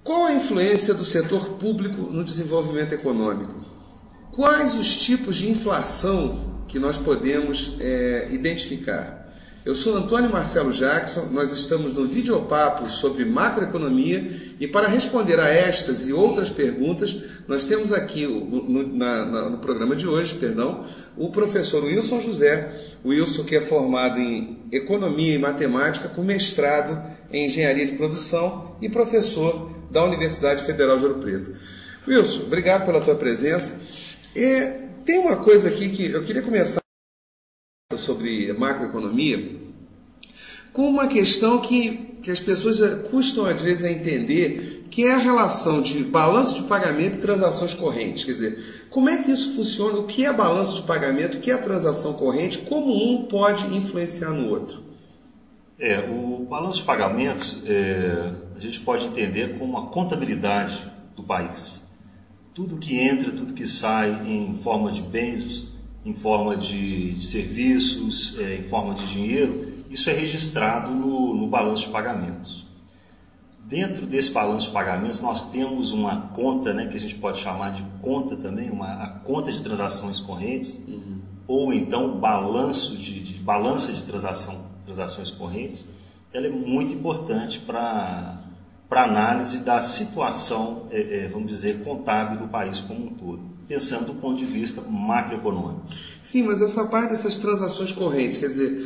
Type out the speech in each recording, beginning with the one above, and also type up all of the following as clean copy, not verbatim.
Qual a influência do setor público no desenvolvimento econômico? Quais os tipos de inflação que nós podemos identificar? Eu sou Antônio Marcelo Jackson, nós estamos no videopapo sobre macroeconomia e para responder a estas e outras perguntas, nós temos aqui no programa de hoje, o professor Wilson José, o Wilson que é formado em Economia e Matemática com mestrado em Engenharia de Produção e professor da Universidade Federal de Ouro Preto. Wilson, obrigado pela tua presença. Tem uma coisa aqui que eu queria começar sobre macroeconomia com uma questão que as pessoas custam às vezes a entender, que é a relação de balanço de pagamento e transações correntes. Quer dizer, como é que isso funciona, o que é balanço de pagamento, o que é transação corrente, como um pode influenciar no outro? O balanço de pagamentos a gente pode entender como a contabilidade do país. Tudo que entra, tudo que sai em forma de bens, em forma de serviços, em forma de dinheiro, isso é registrado no balanço de pagamentos. Dentro desse balanço de pagamentos, nós temos uma conta, que a gente pode chamar de conta também, a conta de transações correntes, ou então balança de transações correntes. Ela é muito importante para análise da situação, vamos dizer, contábil do país como um todo, pensando do ponto de vista macroeconômico. Sim, mas essa parte dessas transações correntes, quer dizer,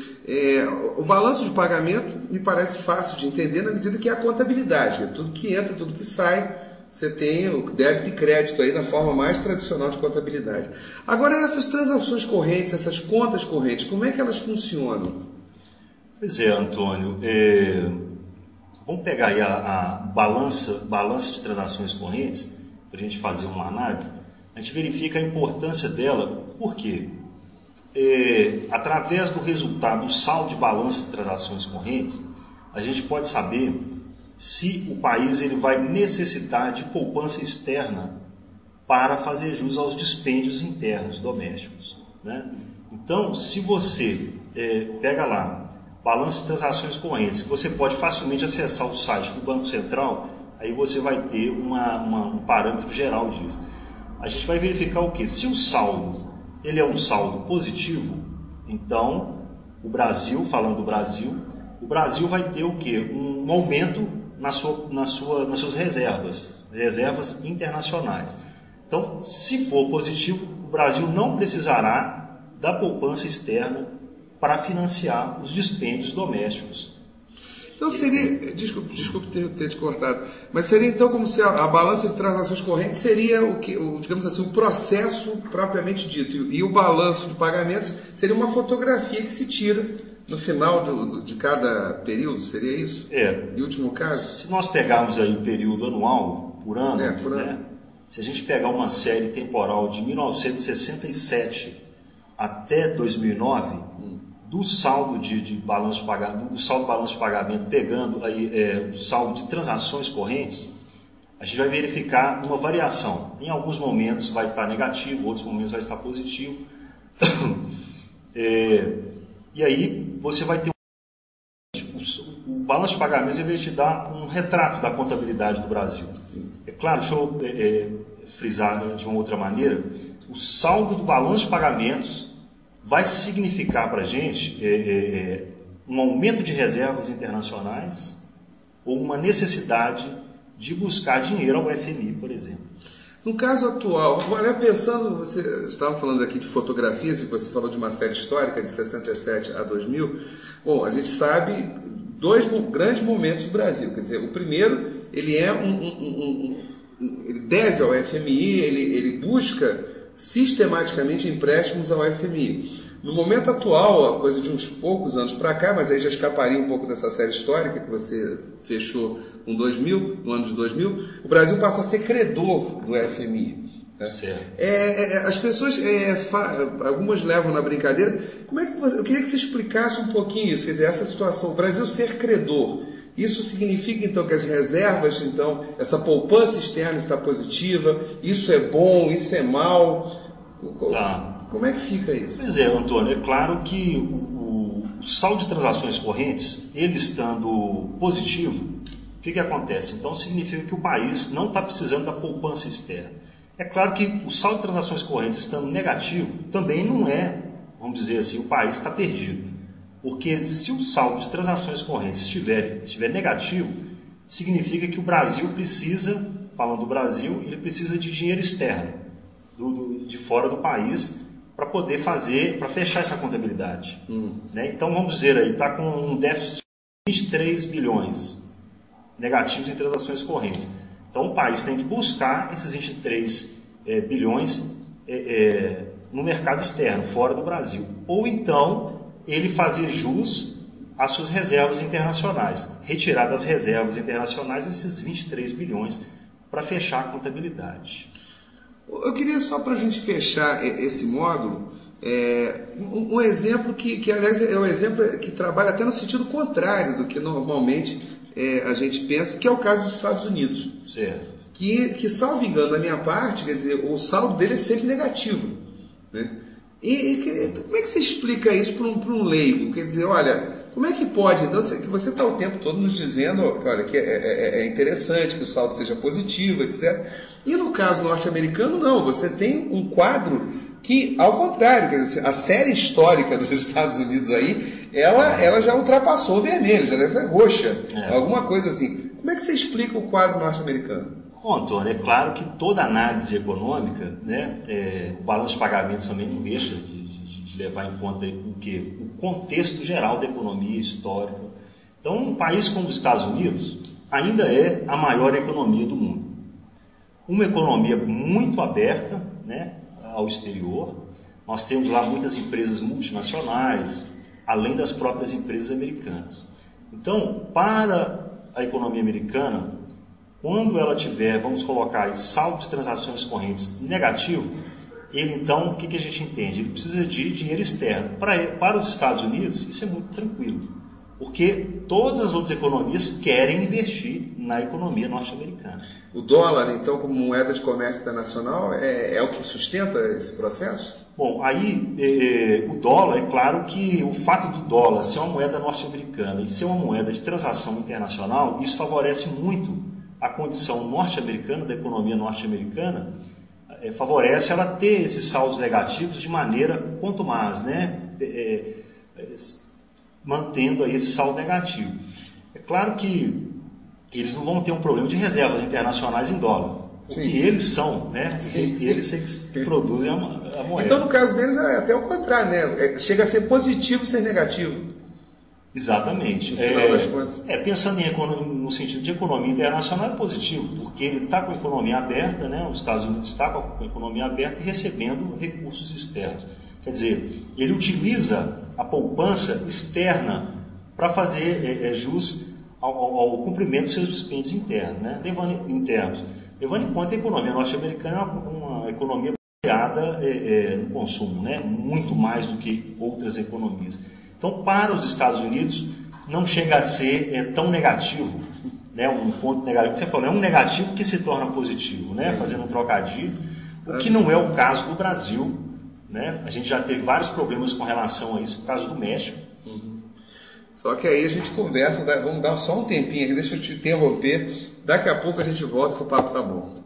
o balanço de pagamento me parece fácil de entender na medida que é a contabilidade, tudo que entra, tudo que sai, você tem o débito e crédito aí na forma mais tradicional de contabilidade. Agora, essas transações correntes, essas contas correntes, como é que elas funcionam? Pois é, Antônio, vamos pegar aí a balança de transações correntes, para a gente fazer uma análise. A gente verifica a importância dela, por quê? Através do resultado, do saldo de balança de transações correntes, a gente pode saber se o país ele vai necessitar de poupança externa para fazer jus aos dispêndios internos domésticos, Então, se você pega lá, balança de transações correntes, você pode facilmente acessar o site do Banco Central, aí você vai ter um parâmetro geral disso. A gente vai verificar o quê? Se o saldo ele é um saldo positivo, então o Brasil, falando do Brasil, o Brasil vai ter o quê? Um aumento nas suas reservas internacionais. Então, se for positivo, o Brasil não precisará da poupança externa para financiar os dispêndios domésticos. Então seria, desculpe ter te cortado, mas seria então como se a balança de transações correntes seria digamos assim, o processo propriamente dito, e o balanço de pagamentos seria uma fotografia que se tira no final de cada período, seria isso? Em último caso? Se nós pegarmos aí o período anual, por ano, se a gente pegar uma série temporal de 1967 até 2009, do saldo de balanço de pagamento, pegando aí o saldo de transações correntes, a gente vai verificar uma variação. Em alguns momentos vai estar negativo, outros momentos vai estar positivo. E aí você vai ter o balanço de pagamentos vai te dar um retrato da contabilidade do Brasil. Sim. É claro, deixa eu frisar de uma outra maneira, o saldo do balanço de pagamentos vai significar para a gente um aumento de reservas internacionais ou uma necessidade de buscar dinheiro ao FMI, por exemplo. No caso atual, agora pensando, você estava falando aqui de fotografias, e você falou de uma série histórica de 67 a 2000. Bom, a gente sabe dois grandes momentos do Brasil. Quer dizer, o primeiro, ele é ele deve ao FMI, ele busca sistematicamente empréstimos ao FMI. No momento atual, a coisa de uns poucos anos para cá, mas aí já escaparia um pouco dessa série histórica que você fechou com 2000, no ano de 2000, o Brasil passa a ser credor do FMI. As pessoas, algumas levam na brincadeira. Eu queria que você explicasse um pouquinho isso, quer dizer, essa situação, o Brasil ser credor. Isso significa, então, que as reservas, então, essa poupança externa está positiva, isso é bom, isso é mal? Como é que fica isso? Pois é, Antônio, é claro que o saldo de transações correntes, ele estando positivo, o que acontece? Então significa que o país não está precisando da poupança externa. É claro que o saldo de transações correntes estando negativo, também não é, vamos dizer assim, o país está perdido. Porque se o saldo de transações correntes estiver negativo, significa que o Brasil precisa, falando do Brasil, ele precisa de dinheiro externo, de fora do país, para poder para fechar essa contabilidade. Né? Então vamos dizer aí, está com um déficit de 23 bilhões negativos em transações correntes. Então o país tem que buscar esses 23 bilhões no mercado externo, fora do Brasil. Ou então ele fazer jus às suas reservas internacionais, retirar das reservas internacionais esses 23 bilhões para fechar a contabilidade. Eu queria só para a gente fechar esse módulo, um exemplo que aliás é um exemplo que trabalha até no sentido contrário do que normalmente a gente pensa, que é o caso dos Estados Unidos. Certo. Que salvo engano, da minha parte, quer dizer, o saldo dele é sempre negativo, né? E como é que você explica isso para um leigo? Quer dizer, olha, como é que pode? Então, que você está o tempo todo nos dizendo, olha, que é interessante que o saldo seja positivo, etc. E no caso norte-americano, não. Você tem um quadro que, ao contrário, quer dizer, a série histórica dos Estados Unidos aí, ela já ultrapassou o vermelho, já deve ser roxa, alguma coisa assim. Como é que você explica o quadro norte-americano? Bom, Antônio, é claro que toda análise econômica, né, o balanço de pagamentos também não deixa de levar em conta o contexto geral da economia histórica. Então, um país como os Estados Unidos ainda é a maior economia do mundo. Uma economia muito aberta, né, ao exterior. Nós temos lá muitas empresas multinacionais, além das próprias empresas americanas. Então, para a economia americana, quando ela tiver, vamos colocar aí, saldo de transações correntes negativo, ele então, o que a gente entende? Ele precisa de dinheiro externo. Para os Estados Unidos, isso é muito tranquilo, porque todas as outras economias querem investir na economia norte-americana. O dólar, então, como moeda de comércio internacional, é o que sustenta esse processo? Bom, aí o dólar, é claro que o fato do dólar ser uma moeda norte-americana e ser uma moeda de transação internacional, isso favorece muito a condição norte-americana, da economia norte-americana, favorece ela ter esses saldos negativos de maneira contumaz, né? Mantendo aí esse saldo negativo. É claro que eles não vão ter um problema de reservas internacionais em dólar, porque eles são, né? Eles que produzem a moeda. Então, no caso deles, é até o contrário, né? Chega a ser positivo ser negativo. Exatamente. Pensando no sentido de economia internacional, é positivo, porque ele está com a economia aberta, né? Os Estados Unidos está com a economia aberta e recebendo recursos externos. Quer dizer, ele utiliza a poupança externa para fazer jus ao cumprimento dos seus dispêndios internos, né? Levando em conta a economia norte-americana é uma economia baseada no consumo, né? Muito mais do que outras economias. Então, para os Estados Unidos, não chega a ser tão negativo, né? Um ponto negativo que você falou, é um negativo que se torna positivo, né? Fazendo um trocadilho, o que não é o caso do Brasil, né? A gente já teve vários problemas com relação a isso, por causa do México. Só que aí a gente conversa, vamos dar só um tempinho aqui, deixa eu te interromper, daqui a pouco a gente volta que o papo tá bom.